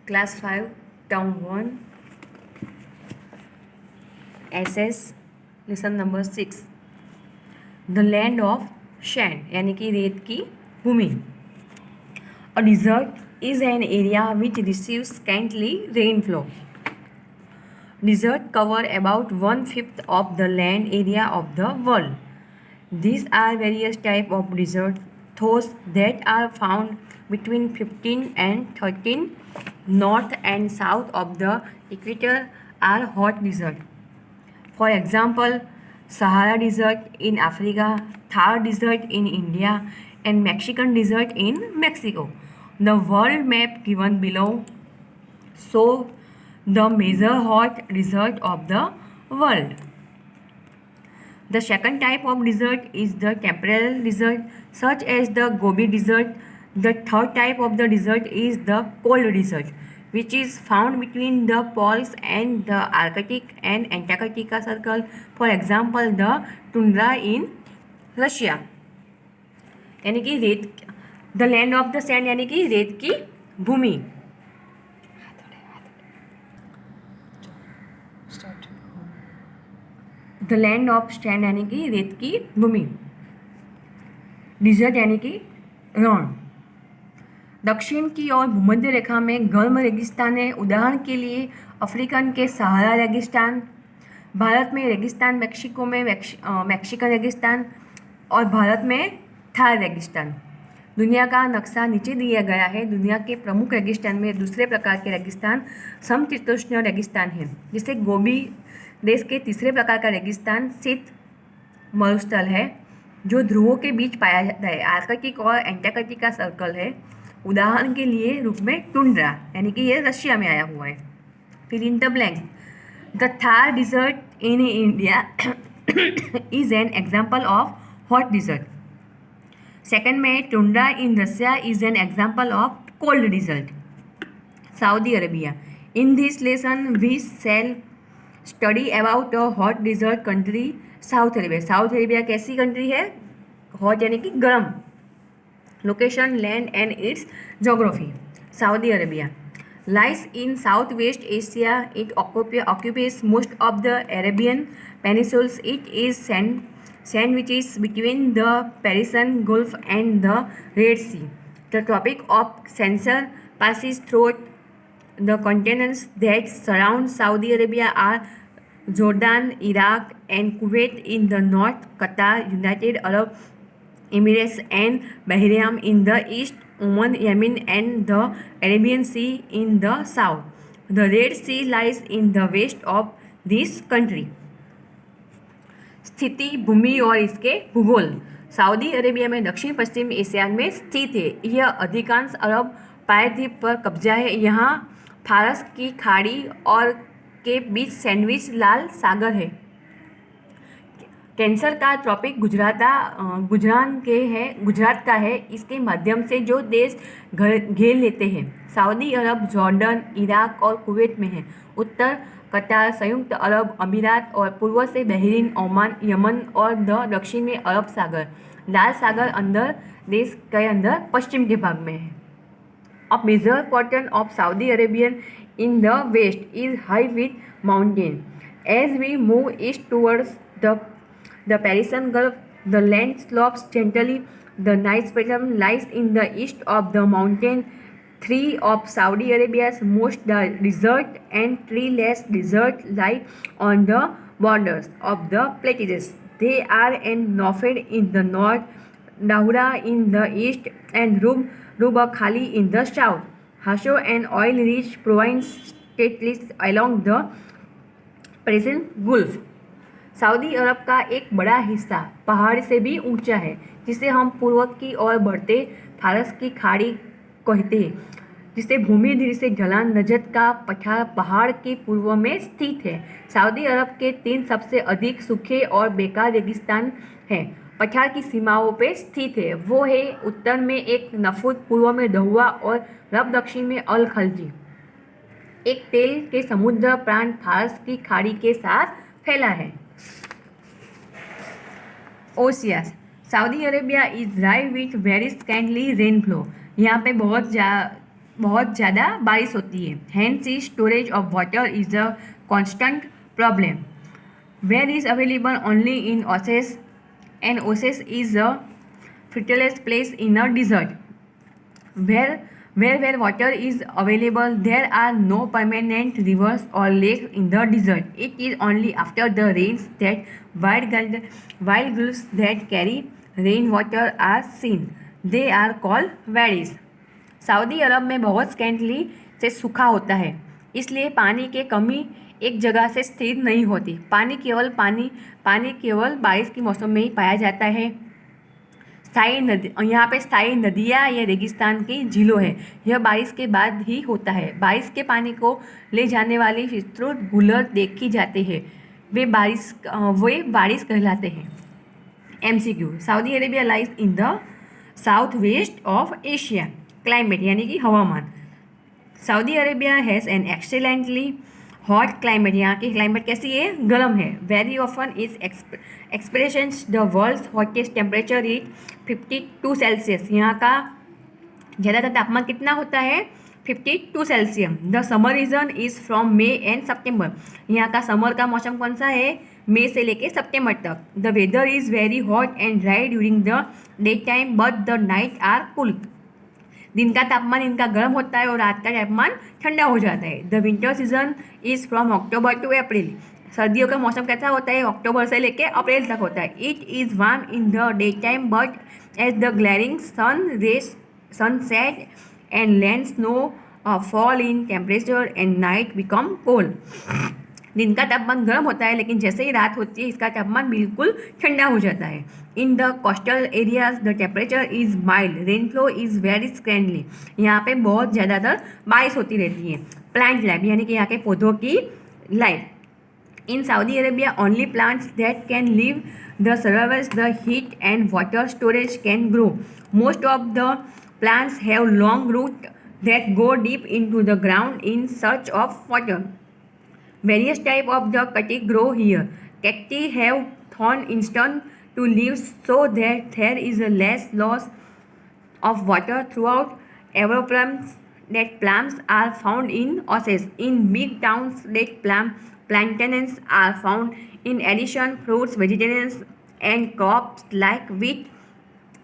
Class 5 term 1 SS lesson number 6 the land of sand यानी कि रेत की भूमि। A desert is an area which receives scantly rainfall. Desert cover about 1/5 of the land area of the world. These are various types of desert. Those that are found between 15 and 13 north and south of the equator are hot desert. For example, Sahara Desert in Africa, Thar Desert in India, and Mexican Desert in Mexico. The world map given below show the major hot desert of the world. The second type of desert is the temperate desert, such as the Gobi Desert. The third type of the desert is the cold desert, which is found between the poles and the Arctic and Antarctica circle. For example, the tundra in Russia. यानी कि रेत, the land of the sand यानी कि रेत की भूमि। The land of sand यानी कि रेत की भूमि। डिजर्ट यानी कि रण। दक्षिण की ओर भूमध्य रेखा में गर्म रेगिस्तान है। उदाहरण के लिए अफ्रीकन के सहारा रेगिस्तान, भारत में रेगिस्तान, मेक्सिको में मैक्सिकन रेगिस्तान और भारत में थार रेगिस्तान। दुनिया का नक्शा नीचे दिया गया है। दुनिया के प्रमुख रेगिस्तान में दूसरे प्रकार के रेगिस्तान समशीतोष्ण रेगिस्तान है, जिसे गोबी देश के तीसरे प्रकार का रेगिस्तान शीत मरुस्थल है जो ध्रुवों के बीच पाया जाता है। आर्कटिक और एंटार्कटिका सर्कल है। उदाहरण के लिए रूप में टुंड्रा यानी कि ये रशिया में आया हुआ है। फिर in the blanks, the Thar desert in India is an example of hot desert. Second में tundra in Russia is an example of cold desert. Saudi Arabia. In this lesson we shall study about a hot desert country South Arabia. South Arabia कैसी country है? Hot यानी कि गर्म। Location, land and its geography. Saudi Arabia lies in southwest Asia. It occupies most of the Arabian Peninsula. It is sandwiches between the Persian Gulf and the Red Sea. The Tropic of Cancer passes through the continents that surround Saudi Arabia are Jordan, Iraq, and Kuwait in the north, Qatar, United Arab Emirates, and Bahrain in the east, Oman, Yemen, and the Arabian Sea in the south. The Red Sea lies in the west of this country. स्थिति, भूमि और इसके भूगोल। Saudi Arabia में दक्षिण पश्चिम Asia में स्थित है। यह अधिकांश अरब प्रायद्वीप पर कब्जा है। यहाँ फारस की खाड़ी और के बीच सैंडविच लाल सागर है। कैंसर का ट्रॉपिक गुजरात का है। इसके माध्यम से जो देश घेर लेते हैं सऊदी अरब, जॉर्डन, इराक और कुवैत में है। उत्तर कतार, संयुक्त अरब अमीरात और पूर्व से बहरीन, ओमान, यमन और दक्षिण में अरब सागर। लाल सागर अंदर देश के अंदर पश्चिम के भाग में है। A major portion of Saudi Arabian in the west is high with mountain. As we move east towards the Persian Gulf, the land slopes gently. The Nile Plateau lies in the east of the mountain. Three of Saudi Arabia's most desert and three less desert lie on the borders of the plateaus. They are en Nofed in the north, Dahura in the east, and Rub Khali in the south. Hasho and oil-rich province stretches along the Persian Gulf. Saudi Arab का एक बड़ा हिस्सा पहाड़ से भी ऊंचा है, जिसे हम पूर्व की ओर बढ़ते फारस की खाड़ी कहते हैं, जिसे भूमि धीरे से ढलान नजद का पठार पहाड़ के पूर्व में स्थित है। सऊदी अरब के 3 सबसे अधिक सूखे और बेकार रेगिस्तान हैं। पठार की सीमाओं पर स्थित है। वो है उत्तर में एक नफूद, पूर्व में दहुआ और रब, दक्षिण में अल खल्जी। एक तेल के समुद्र प्रांत फारस की खाड़ी के साथ फैला है। ओशियास। Saudi Arabia is dry with very scantly rainfall. यहाँ पे बहुत बहुत ज़्यादा बारिश होती है। Hence is storage of water is a constant problem. Where is available only in oases and oases is a fertilized place in a desert. Where water is available, there are no permanent rivers or lakes in the desert. It is only after the rains that wild gulls that carry rainwater are seen. They are called valleys. Saudi Arab में बहुत स्कैंटली से सूखा होता है, इसलिए पानी की कमी एक जगह से स्थिर नहीं होती। पानी केवल बारिश के मौसम में ही पाया जाता है। स्थायी नदी, यहाँ पे स्थायी नदियाँ या रेगिस्तान की झीलों है। यह बारिश के बाद ही होता है। बारिश के पानी को ले जाने वाले विस्तृत गुलर देखी जाते हैं, वे बारिश कहलाते हैं। MCQ, Saudi Arabia lies in the south west of Asia. Climate यानी कि हवामान, Saudi Arabia has an excellently hot climate. यहाँ की क्लाइमेट कैसी है? गर्म है। Very often is expressions the world's hottest temperature is 52 Celsius. यहाँ का ज़्यादातर तापमान कितना होता है? 52 Celsius. The summer region is from May and September. यहाँ का समर का मौसम कौन सा है? मई से लेके सितंबर तक। The weather is very hot and dry during the day time but the night are cool. दिन का तापमान इनका गर्म होता है और रात का तापमान ठंडा हो जाता है। The winter season is from October to April. सर्दियों का मौसम कैसा होता है? अक्टूबर से लेकर अप्रैल तक होता है। It is warm in the day time but as the glaring sun set and land snow fall in temperature and night become cold. दिन का तापमान गर्म होता है, लेकिन जैसे ही रात होती है इसका तापमान बिल्कुल ठंडा हो जाता है। In the coastal areas the temperature is mild, rainfall is very scantly. यहाँ पे बहुत ज़्यादातर बारिश होती रहती है। प्लांट लाइफ यानी कि यहाँ के पौधों की life. In Saudi Arabia only plants that can live the survives the heat and water storage can grow. Most of the plants have long root that go deep in to the ground in search of water. Various types of the cacti grow here. Cacti have thorn instance to leaves so that there is a less loss of water throughout. Everplums that plants are found in oases. In big towns that plantains are found. In addition, fruits, vegetables and crops like wheat,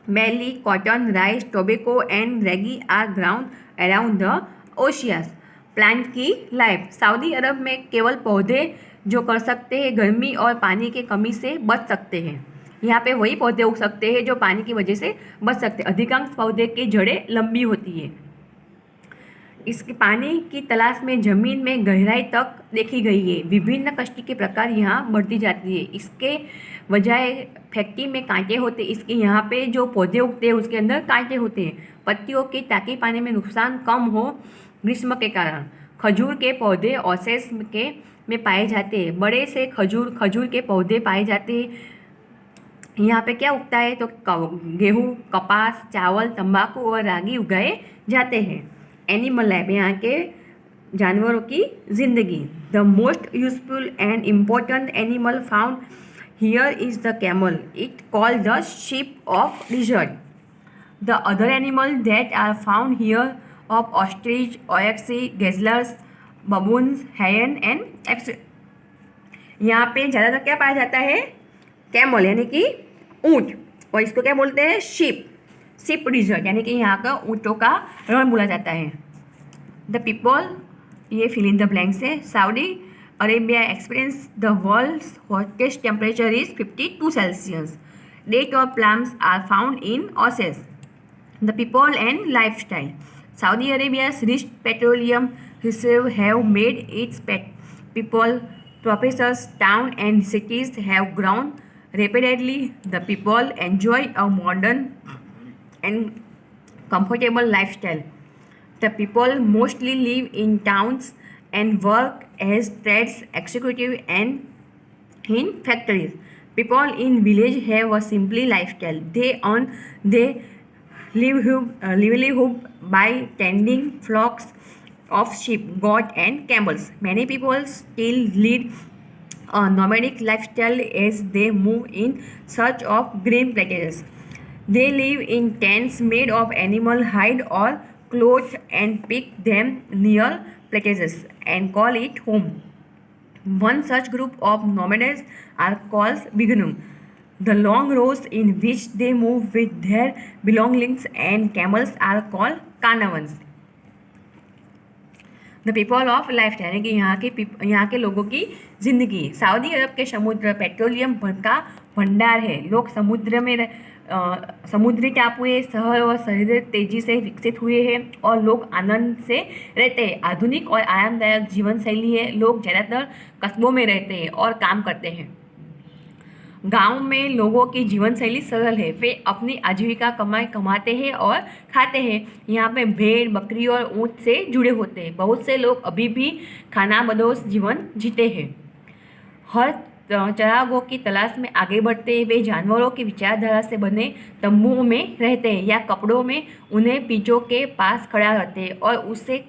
barley, cotton, rice, tobacco and ragi are grown around the oases. Plant की life. Saudi Arab में केवल पौधे जो कर सकते हैं गर्मी और पानी की कमी से बच सकते हैं। यहाँ पे वही पौधे उग सकते हैं जो पानी की वजह से बच सकते हैं। अधिकांश पौधे की जड़ें लंबी होती है। इसके पानी की तलाश में ज़मीन में गहराई तक देखी गई है। विभिन्न कष्टी के प्रकार यहाँ बढ़ती जाती है। इसके वजह फैक्ट्री में कांटे होते, इसके यहाँ पे जो पौधे उगते हैं उसके अंदर कांटे होते हैं। पत्तियों की ताकि पानी में नुकसान कम हो ग्रीष्म के कारण। खजूर के पौधे ओसेस में पाए जाते हैं। बड़े से खजूर के पौधे पाए जाते हैं। यहाँ पे क्या उगता है? तो गेहूँ, कपास, चावल, तंबाकू और रागी उगाए जाते हैं। एनिमल लाइफ, यहाँ के जानवरों की जिंदगी। The most useful and important animal found here is the camel, it called the ship of desert. The other animal that are found here of ostrich, oxy, gazelles, baboons, hyena and apes। यहाँ पे ज़्यादातर क्या पाया जाता है? Camel यानी कि ऊँट, और इसको क्या बोलते हैं? शिप डिजर्ट यानी कि यहाँ का ऊँटों का रण बोला जाता है। द पीपल, ये फिल इन द ब्लैंक्स है। Saudi Arabia experience the world's hottest temperature is 52 Celsius. Date of palms are found in oases. The people and life style. Saudi Arabia's rich petroleum reserves have made its people, professors, towns and cities have grown rapidly. The people enjoy a modern and comfortable lifestyle. The people mostly live in towns and work as trades executive and in factories. People in village have a simple lifestyle. They earn their livelihood by tending flocks of sheep, goat and camels. Many people still lead a nomadic lifestyle as they move in search of green places. They live in tents made of animal hide or clothes and pick them near places and call it home. One such group of nomads are called beguine. The long rows in which they move with their belongings and camels are called caravans. The people of life यानी कि यहाँ के लोगों की ज़िंदगी। Saudi अरब के समुद्र petroleum का भंडार है। लोग समुद्री टापुए शहर और शहर तेजी से विकसित हुए हैं और लोग आनंद से रहते हैं। आधुनिक और आरामदायक जीवन शैली है। लोग ज़्यादातर कस्बों में रहते हैं और काम करते हैं। गांव में लोगों की जीवन शैली सरल है। वे अपनी आजीविका कमाते हैं और खाते हैं। यहाँ पे भेड़ बकरी और ऊँट से जुड़े होते हैं। बहुत से लोग अभी भी खानाबदोश जीवन जीते हैं। हर चरागाहों की तलाश में आगे बढ़ते हैं। वे जानवरों की विचारधारा से बने तंबुओं में रहते हैं या कपड़ों में उन्हें पीछों के पास खड़ा रहते हैं और उससे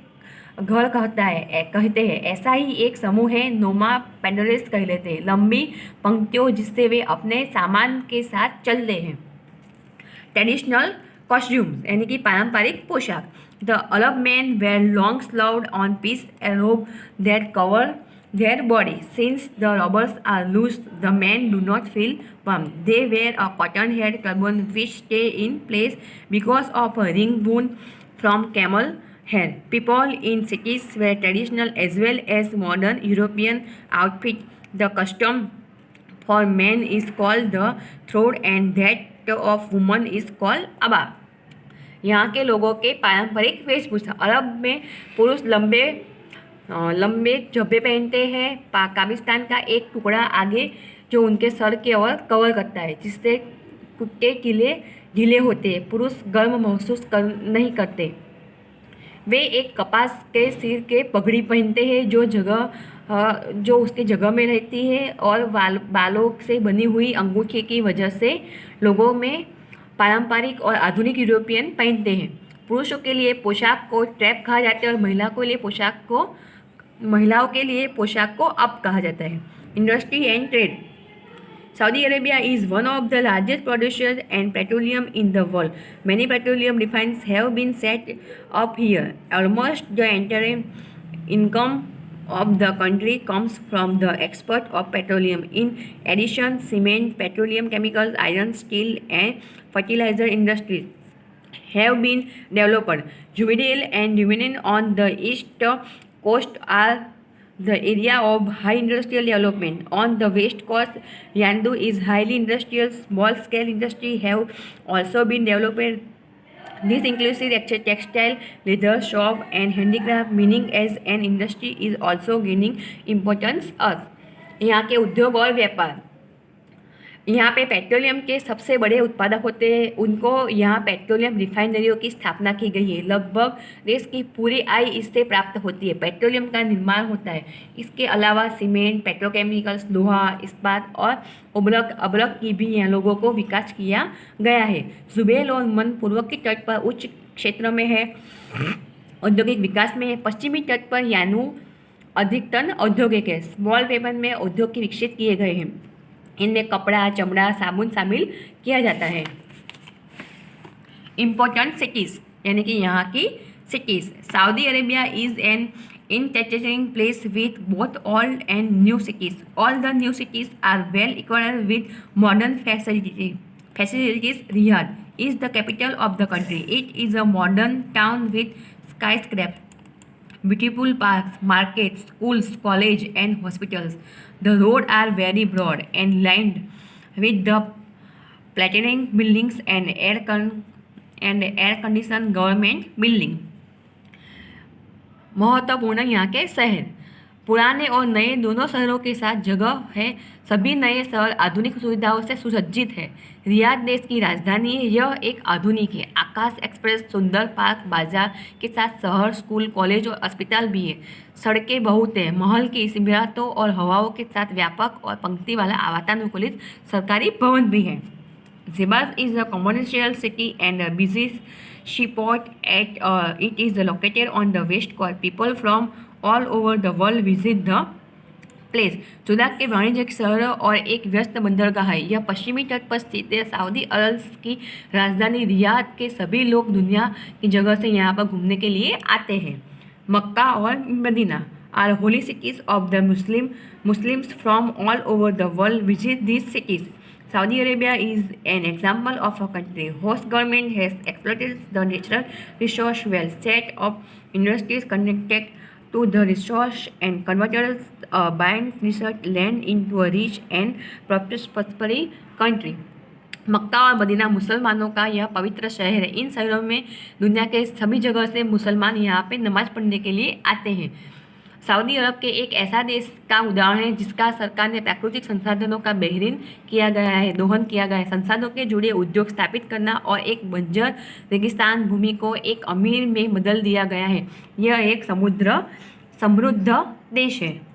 घर कहते हैं। ऐसा ही एक समूह है नोमा पैंडलिस्ट कह लेते हैं, लंबी पंक्तियों जिससे वे अपने सामान के साथ चलते हैं। ट्रेडिशनल कॉस्ट्यूम यानी कि पारंपरिक पोशाक। The Arab man wear long sleeved on piece robe that cover their body. Since the rubbers are loose, the men do not feel warm. They wear a cotton head turban which stay in place because of a ring wound from camel hair. People in cities wear traditional as well as modern European outfit. The custom for men is called the throd and that of women is called abba. यहाँ के लोगों के पारंपरिक वेशभूषा। अरब में पुरुष लंबे झब्बे पहनते हैं। पाकिस्तान का एक टुकड़ा आगे जो उनके सर के ओर कवर करता है जिससे कुत्ते ढीले होते हैं। पुरुष गर्म महसूस नहीं करते। वे एक कपास के सिर के पगड़ी पहनते हैं जो उसके जगह में रहती है और बालों से बनी हुई अंगूठी की वजह से लोगों में पारंपरिक और आधुनिक यूरोपियन पहनते हैं। पुरुषों के लिए पोशाक को ट्रैप कहा जाता है और महिलाओं के लिए पोशाक को अप कहा जाता है। Industry and trade. Saudi Arabia is one of the largest producers and petroleum in the world. Many petroleum refineries have been set up here. Almost the entire income of the country comes from the export of petroleum. In addition, cement, petroleum chemicals, iron, steel, and fertilizer industries have been developed. Jubail and Yemen on the east coast are the area of high industrial development. On the west coast, Yandu is highly industrial. Small-scale industry have also been developed. This includes textile, leather, shop, and handicraft, meaning as an industry is also gaining importance. यहाँ के उद्योग और व्यापार। यहाँ पे petroleum के सबसे बड़े उत्पादक होते हैं। उनको यहाँ पेट्रोलियम रिफाइनरियों की स्थापना की गई है। लगभग देश की पूरी आय इससे प्राप्त होती है। पेट्रोलियम का निर्माण होता है। इसके अलावा सीमेंट, पेट्रोकेमिकल्स, लोहा, इस्पात और अबरक की भी यहाँ लोगों को विकास किया गया है। जुबैल और मन पूर्व के तट पर उच्च क्षेत्र में है। औद्योगिक विकास में पश्चिमी तट पर यानू अधिकतर औद्योगिक है। स्मॉल वेपन में औद्योग की विकसित किए गए हैं। इनमें कपड़ा, चमड़ा, साबुन शामिल किया जाता है। इम्पोर्टेंट सिटीज़ यानी कि यहाँ की cities. Saudi Arabia is an entertaining place with both old and new cities. All the new cities are well equipped with modern facilities. Riyadh is the capital of the country. It is a modern town with skyscrapers, beautiful parks, markets, schools, college, and hospitals. The roads are very broad and lined with the platinum buildings and air-conditioned government building. महत्वपूर्ण यहाँ के शहर। पुराने और नए दोनों शहरों के साथ जगह है। सभी नए शहर आधुनिक सुविधाओं से सुसज्जित है। रियाद देश की राजधानी है। यह एक आधुनिक है। आकाश एक्सप्रेस, सुंदर पार्क, बाजार के साथ शहर, स्कूल, कॉलेज और अस्पताल भी है। सड़कें बहुत हैं। महल की इमारतों और हवाओं के साथ व्यापक और पंक्ति वाला वातानुकूलित सरकारी भवन भी है। Zebaz is a commercial city and a busy seaport. It is located on the west coast. People from all over the world visit the place जुदा के वाणिज्यिक शहरों और एक व्यस्त बंदरगाह है। यह पश्चिमी तट पर स्थित है। सऊदी अरब की राजधानी रियाद के सभी लोग दुनिया की जगह से यहाँ पर घूमने के लिए आते हैं। मक्का और Medina are holy cities of the Muslims from all over the world visit these cities. Saudi Arabia is an example of a country whose government has exploited the natural resource well, set up industries connected to the resource and converted barren desert land into a rich and prosperous country. मक्का और Medina मुसलमानों का यह पवित्र शहर है। इन शहरों में दुनिया के सभी जगह से मुसलमान यहाँ पे नमाज पढ़ने के लिए आते हैं। सऊदी अरब के एक ऐसा देश का उदाहरण है जिसका सरकार ने प्राकृतिक संसाधनों का बेहतरीन किया गया है, दोहन किया गया है। संसाधनों के जुड़े उद्योग स्थापित करना और एक बंजर रेगिस्तान भूमि को एक अमीर में बदल दिया गया है। यह एक समृद्ध देश है।